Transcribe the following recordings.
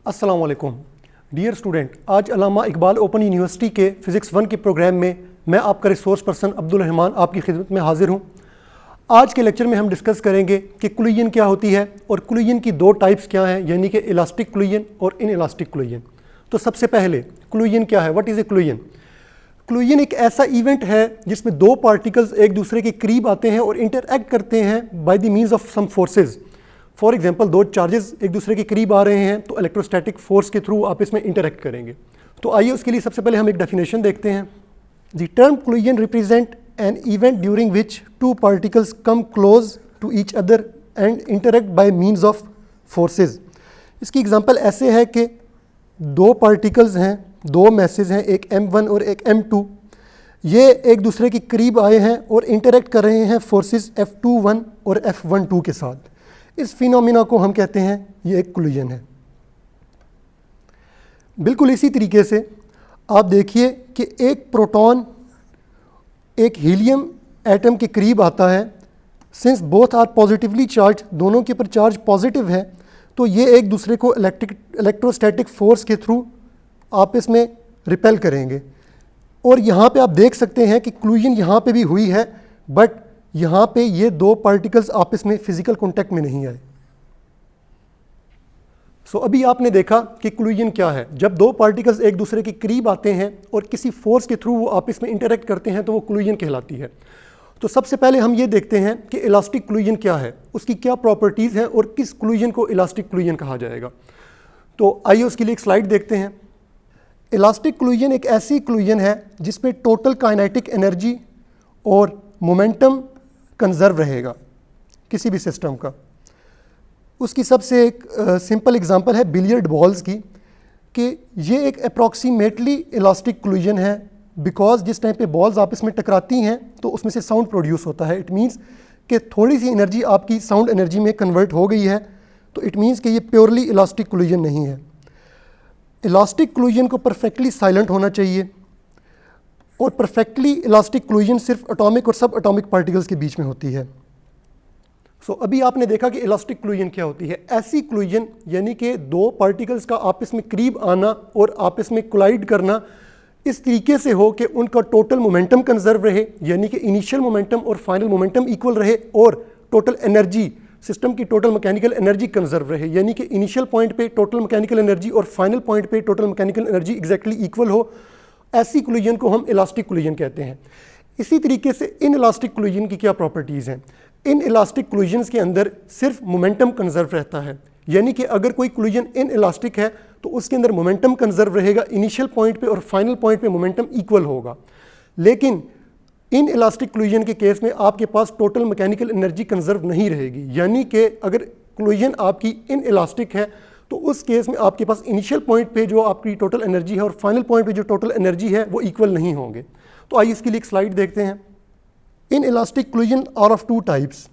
अस्सलाम वालेकुम dear student, आज अल्लामा इकबाल ओपन यूनिवर्सिटी के फ़िज़िक्स 1 के प्रोग्राम में मैं आपका रिसोर्स पर्सन अब्दुल रहमान आपकी खिदमत में हाजिर हूँ। आज के लेक्चर में हम डिस्कस करेंगे कि कोलिजन क्या होती है और कोलिजन की दो टाइप्स क्या हैं, यानी कि इलास्टिक कोलिजन और इन इलास्टिक कोलिजन। तो सबसे पहले कोलिजन क्या है, what is a collision. Collision एक ऐसा इवेंट है जिसमें दो पार्टिकल्स एक दूसरे के करीब आते हैं और इंटरएक्ट करते हैं by the means of some forces. For example, दो चार्जेस एक दूसरे के करीब आ रहे हैं तो इलेक्ट्रोस्टैटिक फोर्स के थ्रू आप इसमें इंटरैक्ट करेंगे। तो आइए उसके लिए सबसे पहले हम एक डेफिनेशन देखते हैं। The term collision represent an event during which two particles come close to each other and interact by means of forces. इसकी एग्जांपल ऐसे है कि दो पार्टिकल्स हैं, दो मैसेज हैं, एक M1 और एक M2। ये एक दूसरे के करीब आए हैं और इंटरैक्ट कर रहे हैं फोर्सेस F21 और F12 के साथ। इस फिनोमिना को हम कहते हैं ये एक कोलिजन है। बिल्कुल इसी तरीके से आप देखिए कि एक प्रोटॉन एक हीलियम एटम के करीब आता है। Since both are positively charge, दोनों के ऊपर चार्ज पॉजिटिव है, तो ये एक दूसरे को इलेक्ट्रोस्टैटिक फोर्स के थ्रू आपस में रिपेल करेंगे। और यहाँ पे आप देख सकते हैं कि कोलिजन यहाँ पे भी हुई है, बट यहाँ पे ये दो पार्टिकल्स आपस में फिजिकल कांटेक्ट में नहीं आए। सो अभी आपने देखा कि कोलिजन क्या है। जब दो पार्टिकल्स एक दूसरे के करीब आते हैं और किसी फोर्स के थ्रू वो आपस में इंटरैक्ट करते हैं तो वो कोलिजन कहलाती है। तो सबसे पहले हम ये देखते हैं कि इलास्टिक कोलिजन क्या है, उसकी क्या प्रॉपर्टीज़ हैं और किस कोलिजन को इलास्टिक कोलिजन कहा जाएगा। तो आइए उसके लिए एक स्लाइड देखते हैं। इलास्टिक कोलिजन एक ऐसी कोलिजन है जिसमें टोटल काइनेटिक एनर्जी और मोमेंटम कंजर्व रहेगा किसी भी सिस्टम का। उसकी सबसे एक सिंपल एग्जांपल है बिलियर्ड बॉल्स की, कि ये एक अप्रॉक्सीमेटली इलास्टिक कोलिजन है, बिकॉज जिस टाइम पे बॉल्स आपस में टकराती हैं तो उसमें से साउंड प्रोड्यूस होता है। इट मीन्स कि थोड़ी सी एनर्जी आपकी साउंड एनर्जी में कन्वर्ट हो गई है, तो इट मीन्स कि ये प्योरली इलास्टिक कोलिजन नहीं है। इलास्टिक कोलिजन को परफेक्टली साइलेंट होना चाहिए, और परफेक्टली इलास्टिक कोलिजन सिर्फ एटॉमिक और सब एटॉमिक पार्टिकल्स के बीच में होती है। सो अभी आपने देखा कि इलास्टिक कोलिजन क्या होती है। ऐसी कोलिजन यानी कि दो पार्टिकल्स का आपस में करीब आना और आपस में कोलाइड करना इस तरीके से हो कि उनका टोटल मोमेंटम कंजर्व रहे, यानी कि इनिशियल मोमेंटम और फाइनल मोमेंटम इक्वल रहे, और टोटल एनर्जी, सिस्टम की टोटल मैकेनिकल एनर्जी कंजर्व रहे, यानी कि इनिशियल पॉइंट पे टोटल मैकेनिकल एनर्जी और फाइनल पॉइंट पे total mechanical energy exactly equal हो। ऐसी कोलिजन को हम इलास्टिक कोलिजन कहते हैं। इसी तरीके से इन इलास्टिक कोलिजन की क्या प्रॉपर्टीज़ हैं। इन इलास्टिक कोलिजन्स के अंदर सिर्फ मोमेंटम कंजर्व रहता है, यानी कि अगर कोई कोलिजन इन इलास्टिक है तो उसके अंदर मोमेंटम कंजर्व रहेगा, इनिशियल पॉइंट पे और फाइनल पॉइंट पे मोमेंटम इक्वल होगा। लेकिन इन इलास्टिक कोलिजन के केस में आपके पास टोटल मैकेनिकल एनर्जी कंजर्व नहीं रहेगी, यानी कि अगर कोलिजन आपकी इन इलास्टिक है तो उस केस में आपके पास इनिशियल पॉइंट पे जो आपकी टोटल एनर्जी है और फाइनल पॉइंट पे जो टोटल एनर्जी है वो इक्वल नहीं होंगे। तो आइए इसके लिए एक स्लाइड देखते हैं। Inelastic collision are of two types.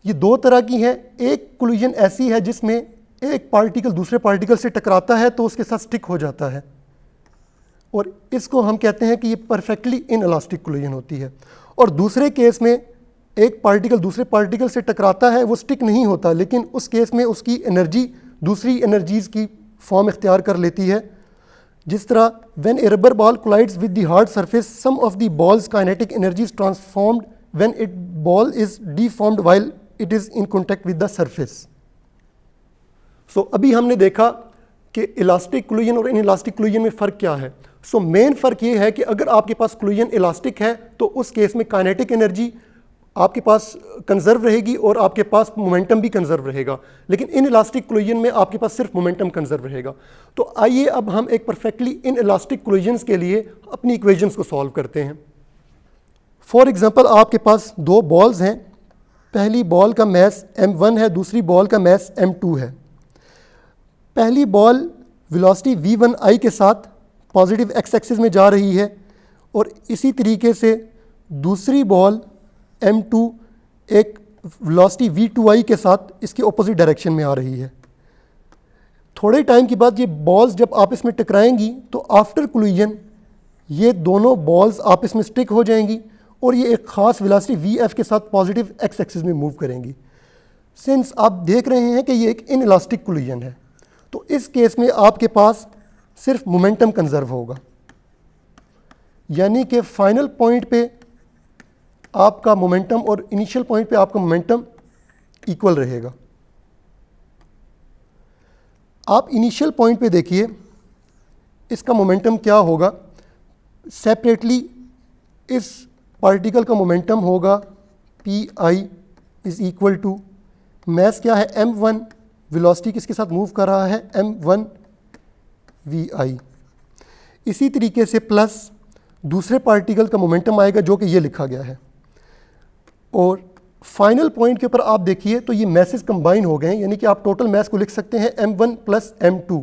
ये दो तरह की है। एक कोलिजन ऐसी है जिसमें एक पार्टिकल दूसरे पार्टिकल से टकराता है तो उसके साथ स्टिक हो जाता है, और इसको हम कहते हैं कि ये परफेक्टली इन इलास्टिक कोलिजन होती है। और दूसरे केस में एक पार्टिकल दूसरे पार्टिकल से टकराता है, वो स्टिक नहीं होता, लेकिन उस केस में उसकी एनर्जी दूसरी एनर्जीज़ की फॉर्म इख्तियार कर लेती है। जिस तरह when a rubber ball collides with the hard surface, some of the ball's kinetic energy is transformed when it ball is deformed while it is in contact with the surface. So अभी हमने देखा कि elastic collision और in elastic collision में फ़र्क क्या है। So main फ़र्क ये है कि अगर आपके पास कोलिजन इलास्टिक है तो उस केस में काइनेटिक एनर्जी आपके पास कंजर्व रहेगी और आपके पास मोमेंटम भी कंजर्व रहेगा, लेकिन इन इलास्टिक कोलिजन में आपके पास सिर्फ मोमेंटम कंजर्व रहेगा। तो आइए अब हम एक परफेक्टली इन इलास्टिक कोलिजन्स के लिए अपनी इक्वेशंस को सॉल्व करते हैं। फॉर एग्जांपल, आपके पास दो बॉल्स हैं। पहली बॉल का मैस M1 है, दूसरी बॉल का मैस M2 है। पहली बॉल वेलोसिटी v1i के साथ पॉजिटिव x एक्सिस में जा रही है, और इसी तरीके से दूसरी बॉल M2 एक वेलोसिटी v2i के साथ इसके ऑपोजिट डायरेक्शन में आ रही है। थोड़े टाइम के बाद ये बॉल्स जब आपस में टकराएंगी तो आफ्टर कोलिजन ये दोनों बॉल्स आपस में स्टिक हो जाएंगी और ये एक ख़ास वेलोसिटी vf के साथ पॉजिटिव x एक्सिस में मूव करेंगी। सिंस आप देख रहे हैं कि ये एक इन इलास्टिक कोलिजन है, तो इस केस में आपके पास सिर्फ मोमेंटम कंजर्व होगा, यानी कि फाइनल पॉइंट पे आपका मोमेंटम और इनिशियल पॉइंट पे आपका मोमेंटम इक्वल रहेगा। आप इनिशियल पॉइंट पे देखिए इसका मोमेंटम क्या होगा। सेपरेटली इस पार्टिकल का मोमेंटम होगा p i is equal to mass क्या है m1, वेलोसिटी किसके साथ मूव कर रहा है m1 vi। इसी तरीके से प्लस दूसरे पार्टिकल का मोमेंटम आएगा जो कि ये लिखा गया है, और फाइनल पॉइंट के ऊपर आप देखिए तो ये मैसेज कंबाइन हो गए हैं, यानी कि आप टोटल मैस को लिख सकते हैं m1 प्लस m2,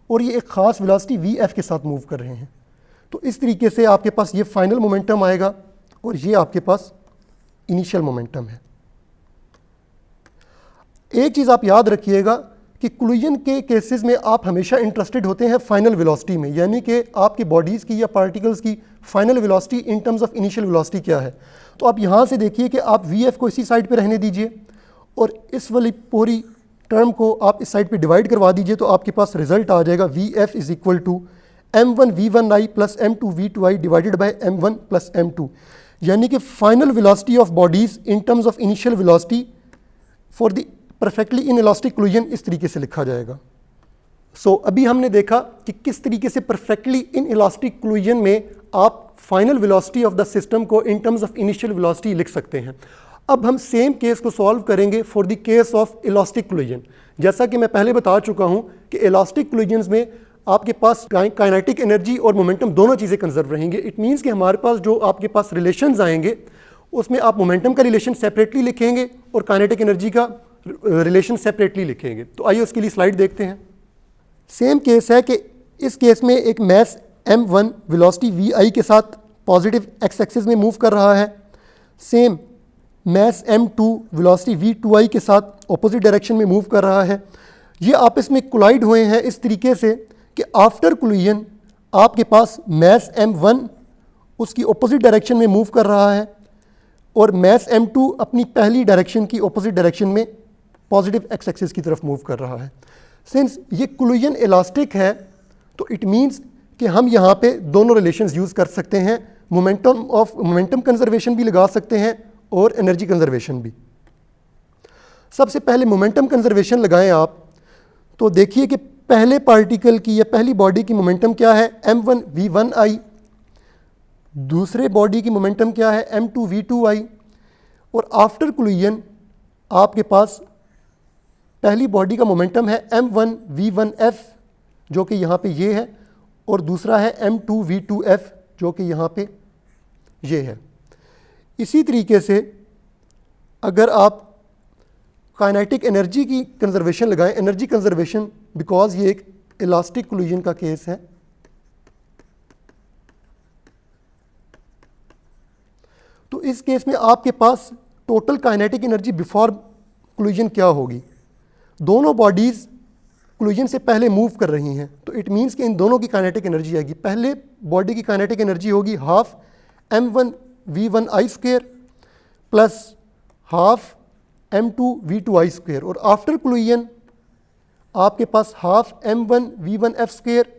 और ये एक ख़ास वेलोसिटी vf के साथ मूव कर रहे हैं। तो इस तरीके से आपके पास ये फाइनल मोमेंटम आएगा और ये आपके पास इनिशियल मोमेंटम है। एक चीज़ आप याद रखिएगा कि कोलिजन के केसेस में आप हमेशा इंटरेस्टेड होते हैं फाइनल वेलोसिटी में, यानी कि आपकी बॉडीज़ की या पार्टिकल्स की final velocity in terms of initial velocity क्या है। तो आप यहाँ से देखिए कि आप vf को इसी साइड पे रहने दीजिए और इस वाली पूरी टर्म को आप इस साइड पे डिवाइड करवा दीजिए, तो आपके पास रिजल्ट आ जाएगा vf is equal to m1 v1i plus m2 v2i divided by m1 plus m2, यानी कि final velocity of bodies in terms of initial velocity for the perfectly inelastic collision इस तरीके से लिखा जाएगा। अभी हमने देखा कि किस तरीके से परफेक्टली इनइलास्टिक कोलिजन में आप final velocity of the system को in terms of initial velocity लिख सकते हैं। अब हम सेम केस को सॉल्व करेंगे for the case of elastic collision. जैसा कि मैं पहले बता चुका हूं कि इलास्टिक कोलिजन्स में आपके पास काइनेटिक एनर्जी और मोमेंटम दोनों चीज़ें कंजर्व रहेंगे। इट मीन्स कि हमारे पास जो आपके पास रिलेशंस आएंगे उसमें आप मोमेंटम का रिलेशन सेपरेटली लिखेंगे और काइनेटिक एनर्जी का रिलेशन सेपरेटली लिखेंगे। तो आइए उसके लिए स्लाइड देखते हैं। सेम केस है कि इस केस में एक मैस m1 वेलोसिटी vi के साथ पॉजिटिव एक्स एक्सिस में मूव कर रहा है, same mess m2 velocity v2i के साथ ऑपोजिट डायरेक्शन में मूव कर रहा है। ये आपस में कोलाइड हुए हैं इस तरीके से कि आफ्टर कोलिजन आपके पास मैस m1 उसकी ऑपोजिट डायरेक्शन में मूव कर रहा है और मैस m2 अपनी पहली डायरेक्शन की ऑपोजिट डायरेक्शन में पॉजिटिव एक्स एक्सिस की तरफ मूव कर रहा है। सिंस ये कोलिजन इलास्टिक है तो इट मीन्स कि हम यहाँ पे दोनों रिलेशंस यूज़ कर सकते हैं, मोमेंटम कंजर्वेशन भी लगा सकते हैं और एनर्जी कंजर्वेशन भी। सबसे पहले मोमेंटम कंजर्वेशन लगाएं आप, तो देखिए कि पहले पार्टिकल की या पहली बॉडी की मोमेंटम क्या है m1 v1i, दूसरे बॉडी की मोमेंटम क्या है m2 v2i, और आफ्टर कोलिजन आपके पास पहली बॉडी का मोमेंटम है m1 v1f जो कि यहाँ पे ये है, और दूसरा है m2 v2f जो कि यहाँ पे ये है। इसी तरीके से अगर आप काइनेटिक एनर्जी की कंजर्वेशन लगाएं, एनर्जी कंजर्वेशन बिकॉज ये एक इलास्टिक कोलिजन का केस है, तो इस केस में आपके पास total kinetic energy before collision क्या होगी। दोनों बॉडीज़ कोलिजन से पहले मूव कर रही हैं, तो इट मीन्स कि इन दोनों की काइनेटिक एनर्जी आएगी। पहले बॉडी की काइनेटिक एनर्जी होगी half m1 v1i square plus half m2 v2i square, और आफ्टर कोलिजन आपके पास half m1 v1f square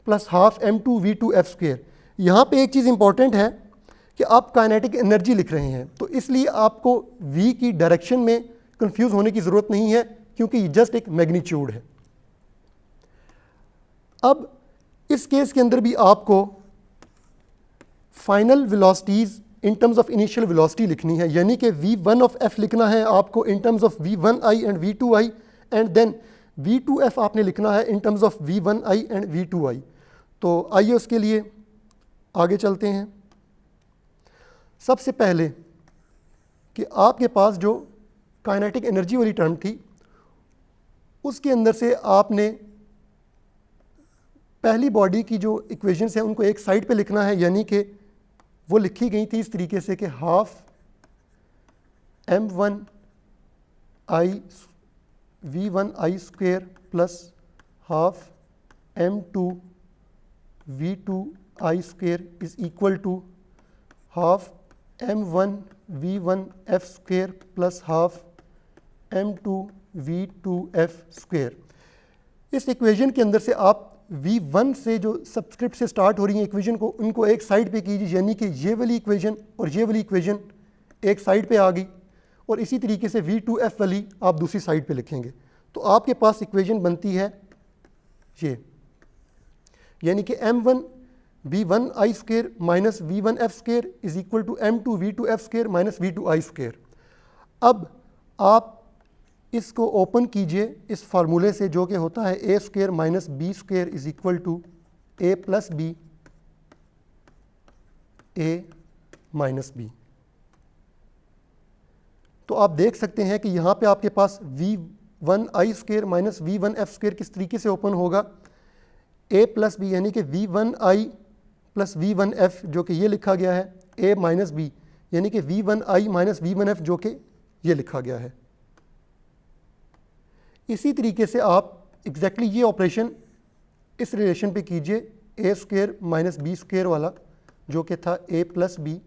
plus half m2 v2f square. यहाँ पे एक चीज़ इंपॉर्टेंट है कि आप काइनेटिक एनर्जी लिख रहे हैं, तो इसलिए आपको v की डायरेक्शन में कंफ्यूज होने की ज़रूरत नहीं है क्योंकि ये जस्ट एक मैग्नीट्यूड है। अब इस केस के अंदर भी आपको final velocities in terms of initial velocity लिखनी है, यानी कि v1 ऑफ f लिखना है आपको in terms of v1i and v2i, and then v2f आपने लिखना है इन terms of v1i and v2i। तो आइए उसके लिए आगे चलते हैं। सबसे पहले कि आपके पास जो काइनेटिक एनर्जी वाली टर्म थी उसके अंदर से आपने पहली बॉडी की जो इक्वेशंस हैं उनको एक साइड पे लिखना है, यानी कि वो लिखी गई थी इस तरीके से कि half m1 i v1i square plus half m2 v2i square is equal to half m1 v1f square plus half m2 v2f square. इस इक्वेशन के अंदर से आप V1 से जो सबस्क्रिप्ट से स्टार्ट हो रही है इक्वेशन को, उनको एक साइड पे कीजिए, यानी कि ये वाली इक्वेशन और ये वाली इक्वेशन एक साइड पे आ गई, और इसी तरीके से V2F वाली आप दूसरी साइड पे लिखेंगे। तो आपके पास इक्वेशन बनती है ये, यानी कि M1 V1I square minus V1F square is equal to M2 V2F square minus V2I square. अब आप इसको ओपन कीजिए इस फार्मूले से, जो कि होता है a square minus b square is equal to a plus b a minus b. तो आप देख सकते हैं कि यहाँ पे आपके पास V1I square minus V1F square किस तरीके से ओपन होगा, a प्लस बी यानी कि V1I प्लस V1F जो कि ये लिखा गया है, a माइनस बी यानी कि V1I माइनस V1F जो कि ये लिखा गया है। इसी तरीके से आप एग्जैक्टली ये ऑपरेशन इस रिलेशन पे कीजिए, a square minus b square वाला, जो कि था a plus b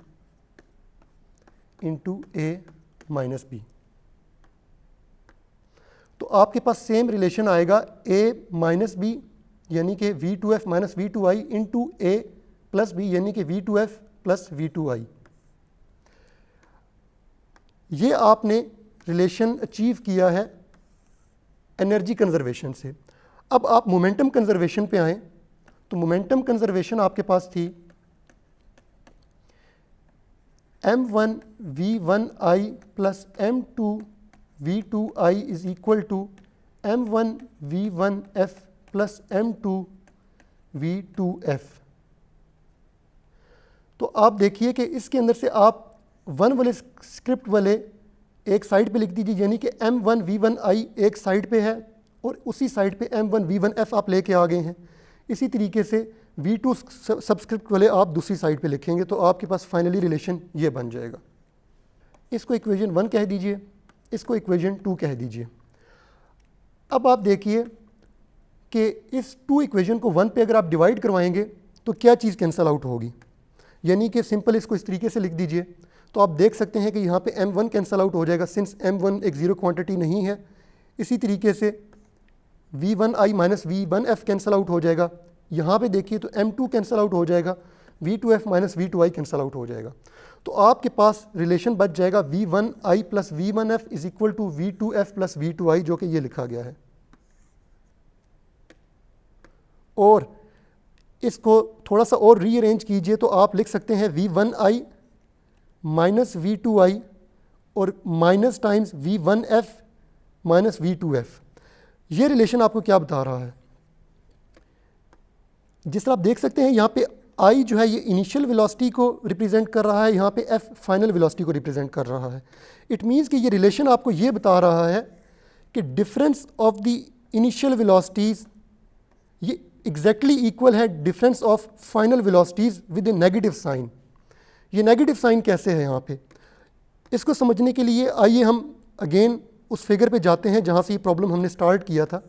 into a minus b. तो आपके पास सेम रिलेशन आएगा a माइनस बी यानी कि V2F minus V2I into a plus b यानी कि V2F प्लस V2I। ये आपने रिलेशन अचीव किया है एनर्जी कंजर्वेशन से। अब आप मोमेंटम कंजर्वेशन पे आएँ, तो मोमेंटम कंजर्वेशन आपके पास थी M1 V1I plus M2 V2I is equal to M1 V1F plus M2 V2F। तो आप देखिए कि इसके अंदर से आप वन वाले स्क्रिप्ट वाले एक साइड पे लिख दीजिए, यानी कि M1 V1I एक साइड पे है और उसी साइड पे M1 V1F आप लेके आ गए हैं। इसी तरीके से V2 सबस्क्रिप्ट वाले आप दूसरी साइड पे लिखेंगे, तो आपके पास फाइनली रिलेशन ये बन जाएगा। इसको इक्वेशन 1 कह दीजिए, इसको इक्वेशन 2 कह दीजिए। अब आप देखिए कि इस 2 इक्वेशन को 1 पे अगर आप डिवाइड करवाएंगे तो क्या चीज़ कैंसल आउट होगी, यानी कि सिंपल इसको इस तरीके से लिख दीजिए। तो आप देख सकते हैं कि यहाँ पे M1 कैंसल आउट हो जाएगा, सिंस M1 एक ज़ीरो क्वांटिटी नहीं है। इसी तरीके से V1I minus V1F cancel out हो जाएगा। यहाँ पे देखिए तो M2 कैंसल आउट हो जाएगा, V2F minus V2I cancel out हो जाएगा। तो आपके पास रिलेशन बच जाएगा V1I plus V1F is equal to V2F plus V2I, जो कि ये लिखा गया है। और इसको थोड़ा सा और रीअरेंज कीजिए तो आप लिख सकते हैं V1I माइनस V2I और minus times V1F minus V2F। ये रिलेशन आपको क्या बता रहा है, जिस तरह आप देख सकते हैं यहाँ पे I जो है ये इनिशियल वेलोसिटी को रिप्रेजेंट कर रहा है, यहाँ पे F फाइनल वेलोसिटी को रिप्रेजेंट कर रहा है। इट मीन्स कि ये रिलेशन आपको ये बता रहा है कि difference of the initial velocities ये एग्जैक्टली इक्वल है difference of final velocities with a negative sign. ये नेगेटिव साइन कैसे है यहाँ पे, इसको समझने के लिए आइए हम अगेन उस फिगर पे जाते हैं जहाँ से ये प्रॉब्लम हमने स्टार्ट किया था।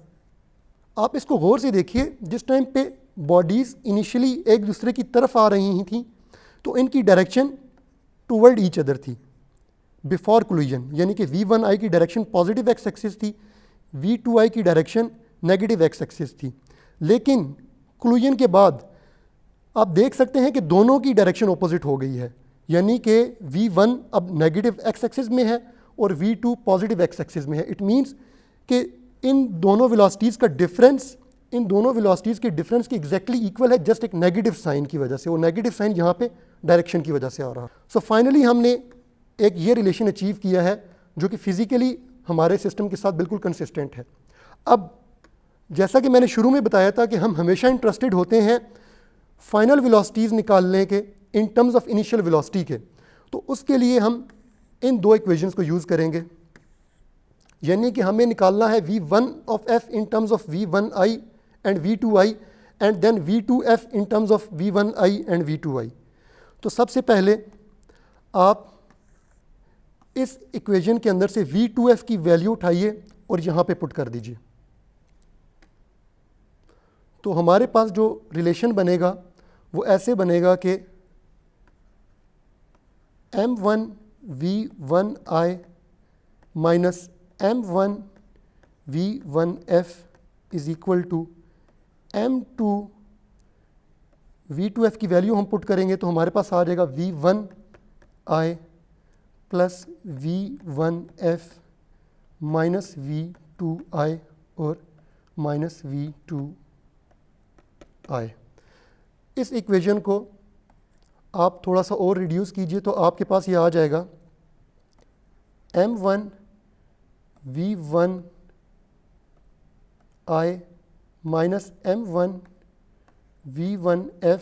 आप इसको गौर से देखिए, जिस टाइम पे बॉडीज़ इनिशियली एक दूसरे की तरफ आ रही थी तो इनकी डायरेक्शन टूवर्ड ईच अदर थी बिफोर कोलिजन, यानी कि V1I की डायरेक्शन पॉजिटिव एक्स एक्सिस थी, V2I की डायरेक्शन नेगेटिव एक्स एक्सिस थी। लेकिन कोलिजन के बाद आप देख सकते हैं कि दोनों की डायरेक्शन ऑपोजिट हो गई है, यानी कि V1 अब नेगेटिव एक्स एक्सिस में है और V2 पॉजिटिव एक्स एक्सिस में है। इट मीन्स कि इन दोनों वेलोसिटीज़ का डिफरेंस, इन दोनों वेलोसिटीज़ के डिफरेंस के एग्जैक्टली इक्वल है, जस्ट एक नेगेटिव साइन की वजह से। वो नेगेटिव साइन यहाँ पे डायरेक्शन की वजह से आ रहा। सो फाइनली हमने एक ये रिलेशन अचीव किया है जो कि फिज़िकली हमारे सिस्टम के साथ बिल्कुल कंसिस्टेंट है। अब जैसा कि मैंने शुरू में बताया था कि हम हमेशा इंटरेस्टेड होते हैं फाइनल वेलोसिटीज़ निकालने के इन टर्म्स ऑफ इनिशियल वेलोसिटी के, तो उसके लिए हम इन 2 इक्वेशंस को यूज़ करेंगे, यानी कि हमें निकालना है V1 of F in terms of V1I and V2I and then V2F in terms of V1I and V2I। तो सबसे पहले आप इस इक्वेशन के अंदर से V2F की वैल्यू उठाइए और यहाँ पे पुट कर दीजिए। तो हमारे पास जो रिलेशन बनेगा वो ऐसे बनेगा कि M1 V1I minus M1 V1F is equal to m2 v2f की वैल्यू हम पुट करेंगे तो हमारे पास आ जाएगा v1i plus v1f minus v2i और माइनस v2i। इस इक्वेशन को आप थोड़ा सा और रिड्यूस कीजिए तो आपके पास ये आ जाएगा m1 v1i minus m1 v1f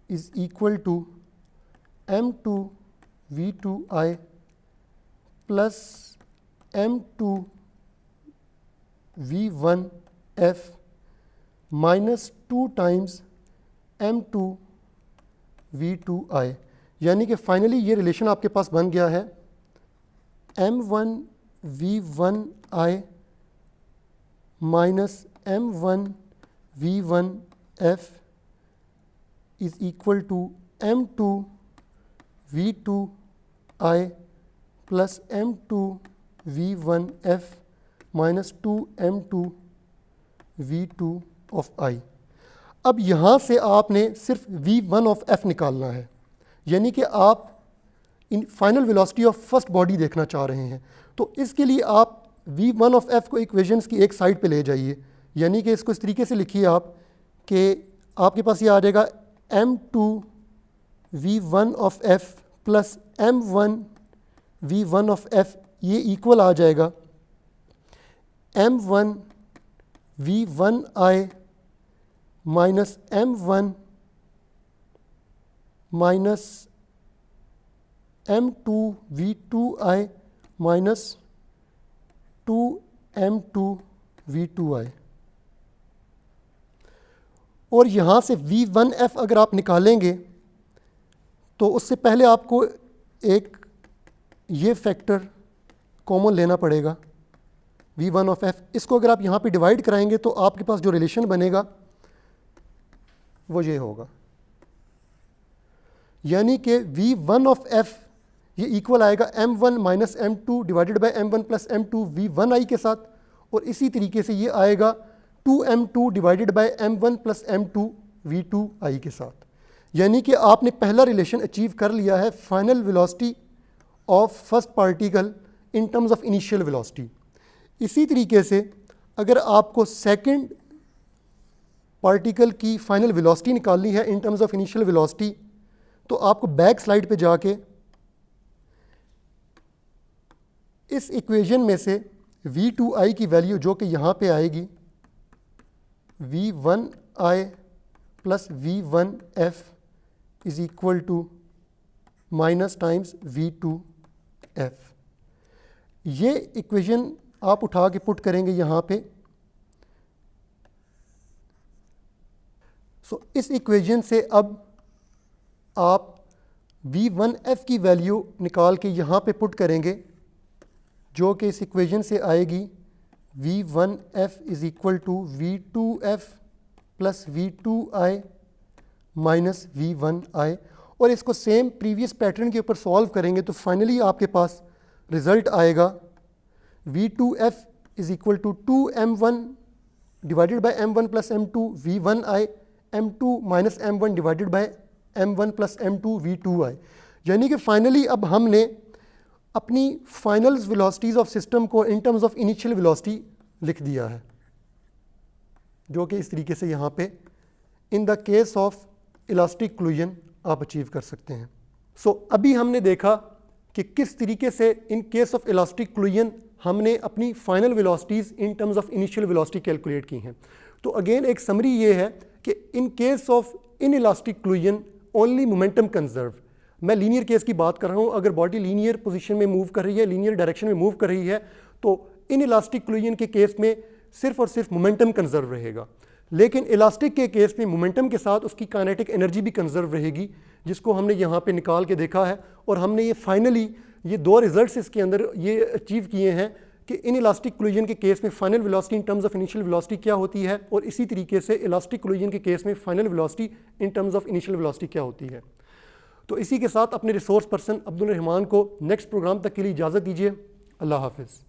is equal to m2 v2i plus m2 v1f minus 2 times m2 v2i, यानी कि फाइनली ये रिलेशन आपके पास बन गया है m1 v1i minus m1 v1f is equal to m2 v2i plus m2 v1f minus 2 m2 v2 of i। अब यहाँ से आपने सिर्फ v1 ऑफ f निकालना है, यानी कि आप in final velocity of first body देखना चाह रहे हैं। तो इसके लिए आप v1 ऑफ f को इक्वेशंस की एक साइड पे ले जाइए, यानी कि इसको इस तरीके से लिखिए आप कि आपके पास ये आ जाएगा m2 v1 of f plus m1 v1 of f, ये इक्वल आ जाएगा m1 v1i minus m1 minus m2 v2i minus 2 m2 v2i। और यहाँ से v1f अगर आप निकालेंगे तो उससे पहले आपको एक ये फैक्टर कॉमन लेना पड़ेगा v1 ऑफ f। इसको अगर आप यहाँ पे डिवाइड कराएंगे तो आपके पास जो रिलेशन बनेगा वो ये होगा, यानी कि v1 ऑफ f ये इक्वल आएगा m1 minus m2 divided by m1 plus m2 v1i के साथ, और इसी तरीके से ये आएगा 2m2 divided by m1 plus m2 v2i के साथ। यानी कि आपने पहला रिलेशन अचीव कर लिया है final velocity of first particle in terms of initial velocity. इसी तरीके से अगर आपको सेकंड पार्टिकल की फाइनल वेलोसिटी निकालनी है इन टर्म्स ऑफ इनिशियल वेलोसिटी, तो आपको बैक स्लाइड पे जाके इस इक्वेशन में से v2i की वैल्यू जो कि यहाँ पे आएगी v1i plus v1f is equal to minus times v2f। ये इक्वेशन आप उठा के पुट करेंगे यहाँ पे। सो इस इक्वेशन से अब आप v1f की वैल्यू निकाल के यहाँ पे पुट करेंगे, जो कि इस इक्वेशन से आएगी v1f is equal to v2f plus v2i minus v1i। और इसको सेम प्रीवियस पैटर्न के ऊपर सॉल्व करेंगे तो फाइनली आपके पास रिजल्ट आएगा v2f is equal to 2m1 divided by m1 plus m2 v1i m2 minus m1 divided by m1 plus m2 v2i। यानी कि फाइनली अब हमने अपनी फाइनल वेलोसिटीज़ ऑफ सिस्टम को in terms of initial velocity लिख दिया है, जो कि इस तरीके से यहाँ पे in the case of elastic collision आप अचीव कर सकते हैं। सो अभी हमने देखा कि किस तरीके से in case of elastic collision हमने अपनी final velocities in terms of initial velocity calculate की हैं। तो अगेन एक समरी ये है कि in case of in elastic collision only momentum conserve. मैं लीनियर केस की बात कर रहा हूँ, अगर बॉडी लीनियर पोजीशन में मूव कर रही है, लीनियर डायरेक्शन में मूव कर रही है, तो इन इलास्टिक कोलिजन के केस में सिर्फ और सिर्फ मोमेंटम कंजर्व रहेगा। लेकिन इलास्टिक के केस में मोमेंटम के साथ उसकी काइनेटिक एनर्जी भी कंजर्व रहेगी, जिसको हमने यहाँ पे निकाल के देखा है। और हमने ये फाइनली ये दो रिजल्ट्स इसके अंदर ये अचीव किए हैं कि इन इलास्टिक कोलिजन के केस में final velocity in terms of initial velocity क्या होती है, और इसी तरीके से इलास्टिक कोलिजन के केस में final velocity in terms of initial velocity क्या होती है। तो इसी के साथ अपने रिसोर्स पर्सन अब्दुल रहमान को नेक्स्ट प्रोग्राम तक के लिए इजाज़त दीजिए। अल्लाह हाफिज़।